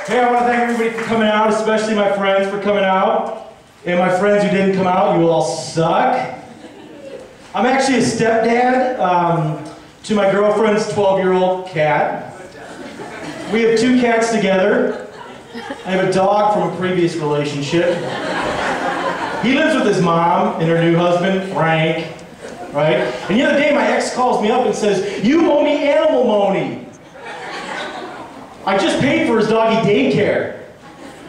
Hey, I want to thank everybody for coming out, especially my friends for coming out. And my friends who didn't come out, you all suck. I'm actually a stepdad to my girlfriend's 12-year-old cat. We have 2 cats together. I have a dog from a previous relationship. He lives with his mom and her new husband, Frank. Right? And the other day, my ex calls me up and says, "You owe me animal money." I just paid for his doggy daycare.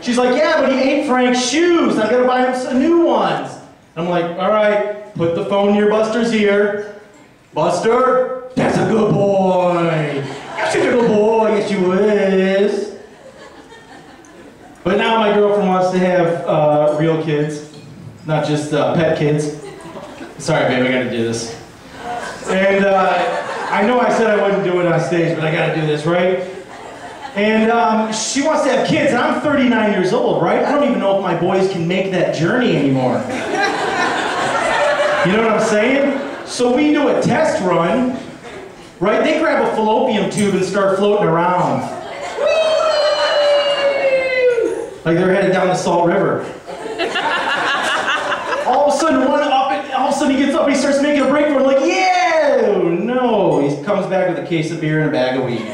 She's like, "Yeah, but he ate Frank's shoes. I gotta buy him some new ones." I'm like, "All right, put the phone near Buster's ear. Buster, that's a good boy. That's a good boy. Yes, you is." But now my girlfriend wants to have real kids, not just pet kids. Sorry, babe, I gotta do this. And I know I said I wouldn't do it on stage, but I gotta do this, right? And she wants to have kids, and I'm 39 years old, right? I don't even know if my boys can make that journey anymore. You know what I'm saying? So we do a test run, right? They grab a fallopian tube and start floating around. Like they're headed down the Salt River. All of a sudden, he gets up and he starts making a break for it. I'm like, yeah! No, he comes back with a case of beer and a bag of weed.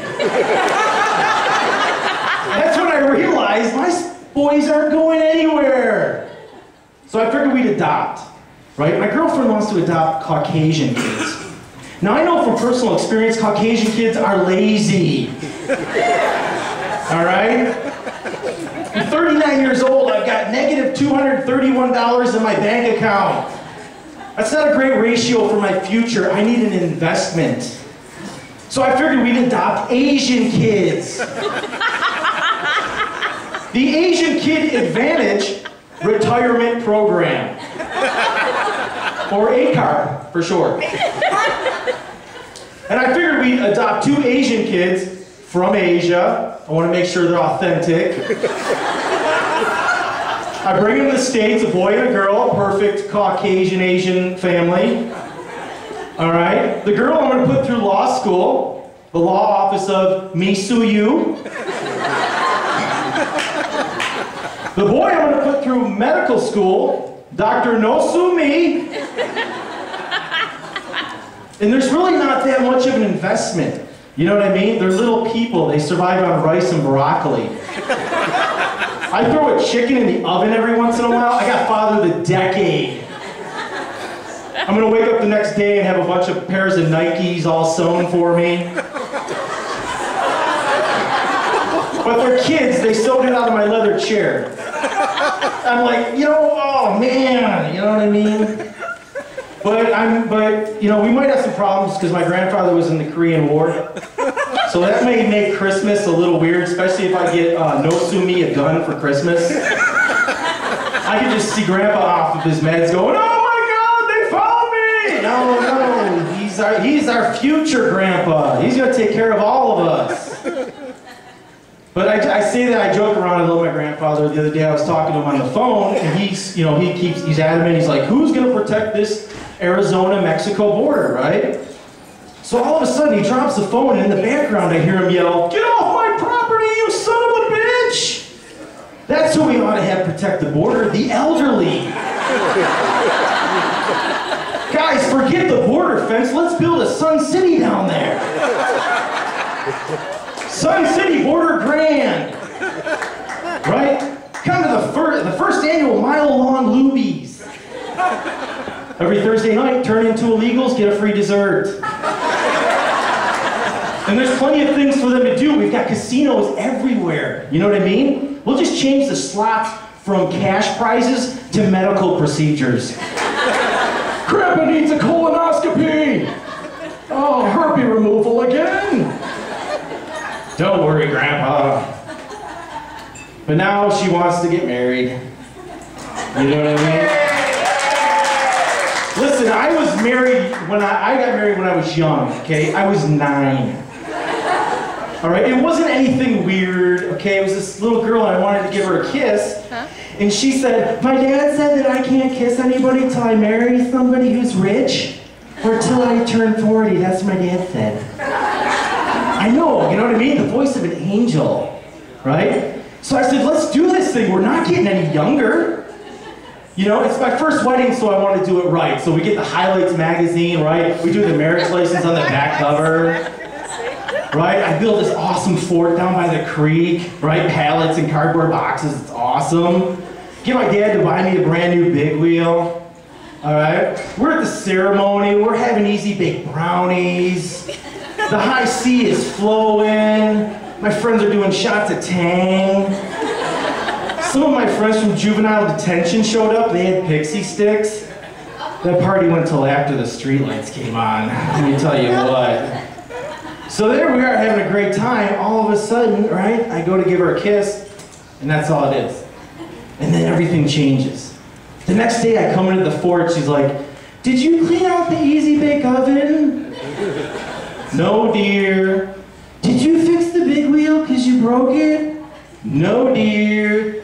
That's when I realized my boys aren't going anywhere. So I figured we'd adopt, right? My girlfriend wants to adopt Caucasian kids. Now I know from personal experience, Caucasian kids are lazy. All right? I'm 39 years old, I've got negative $231 in my bank account. That's not a great ratio for my future. I need an investment. So I figured we'd adopt Asian kids. The Asian Kid Advantage Retirement Program. Or ACAR, for short. And I figured we'd adopt 2 Asian kids from Asia. I want to make sure they're authentic. I bring them to the States, a boy and a girl, perfect Caucasian Asian family. All right. The girl I'm going to put through law school, the law office of Misuyu. The boy I'm going to put through medical school, Dr. Nosumi. And there's really not that much of an investment. You know what I mean? They're little people. They survive on rice and broccoli. I throw a chicken in the oven every once in a while. I got father of the decade. I'm gonna wake up the next day and have a bunch of pairs of Nikes all sewn for me. But they're kids, they sewed it out of my leather chair. I'm like, oh man, you know what I mean? But we might have some problems because my grandfather was in the Korean War. So that may make Christmas a little weird, especially if I get Nosumi a gun for Christmas. I can just see Grandpa off of his meds going, "Oh my God, they found me!" No, he's our future Grandpa. He's gonna take care of all of us. But I say that, I joke around, I love my grandfather. The other day I was talking to him on the phone, and he's adamant, he's like, "Who's gonna protect this Arizona-Mexico border, right?" So all of a sudden he drops the phone, and in the background I hear him yell, "Get off my property, you son of a bitch!" That's who we ought to have protect the border, the elderly. Guys, forget the border fence, let's build a Sun City down there. Sun City Border Grand. Right? Come to the first annual mile-long Lubies. Every Thursday night, turn into illegals, get a free dessert. And there's plenty of things for them to do. We've got casinos everywhere. You know what I mean? We'll just change the slots from cash prizes to medical procedures. Grandpa needs a colonoscopy. Oh, herpes removal again. Don't worry, Grandpa. But now she wants to get married. You know what I mean? Listen, I was married when I got married when I was young, okay? I was 9. All right, it wasn't anything weird, okay? It was this little girl and I wanted to give her a kiss. Huh? And she said, "My dad said that I can't kiss anybody till I marry somebody who's rich or till I turn 40. That's what my dad said. I know, you know what I mean? The voice of an angel, right? So I said, let's do this thing. We're not getting any younger. You know, it's my first wedding, so I want to do it right. So we get the Highlights magazine, right? We do the marriage license on the back cover, right? I build this awesome fort down by the creek, right? Pallets and cardboard boxes, it's awesome. Get my dad to buy me a brand new big wheel, all right? We're at the ceremony, we're having easy baked brownies. The high C is flowing. My friends are doing shots of Tang. Some of my friends from juvenile detention showed up. They had pixie sticks. That party went till after the streetlights came on. Let me tell you what. So there we are having a great time. All of a sudden, right, I go to give her a kiss, and that's all it is. And then everything changes. The next day I come into the fort, she's like, did you clean out the Easy Bake Oven? No, dear. Did you fix the big wheel because you broke it? No, dear.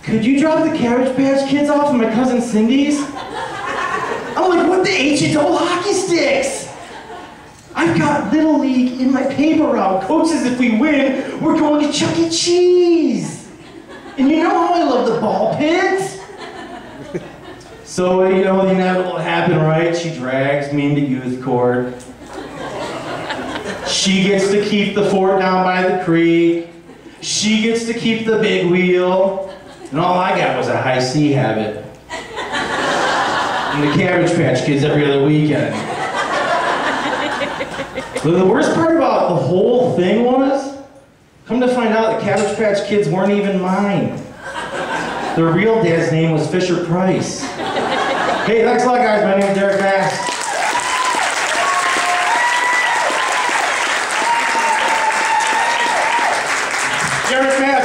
Could you drop the Cabbage Patch Kids off at my cousin Cindy's? I'm like, what the H you told hockey sticks? I've got Little League in my paper route. Coach says if we win, we're going to Chuck E. Cheese. And you know how I love the ball pits? So, you know, the inevitable happened, right? She drags me into youth court. She gets to keep the fort down by the creek. She gets to keep the big wheel. And all I got was a high C habit. And the Cabbage Patch Kids every other weekend. But the worst part about the whole thing was, come to find out the Cabbage Patch Kids weren't even mine. Their real dad's name was Fisher Price. Hey, thanks a lot, guys. My name is Dereck Mast. Dereck Mast.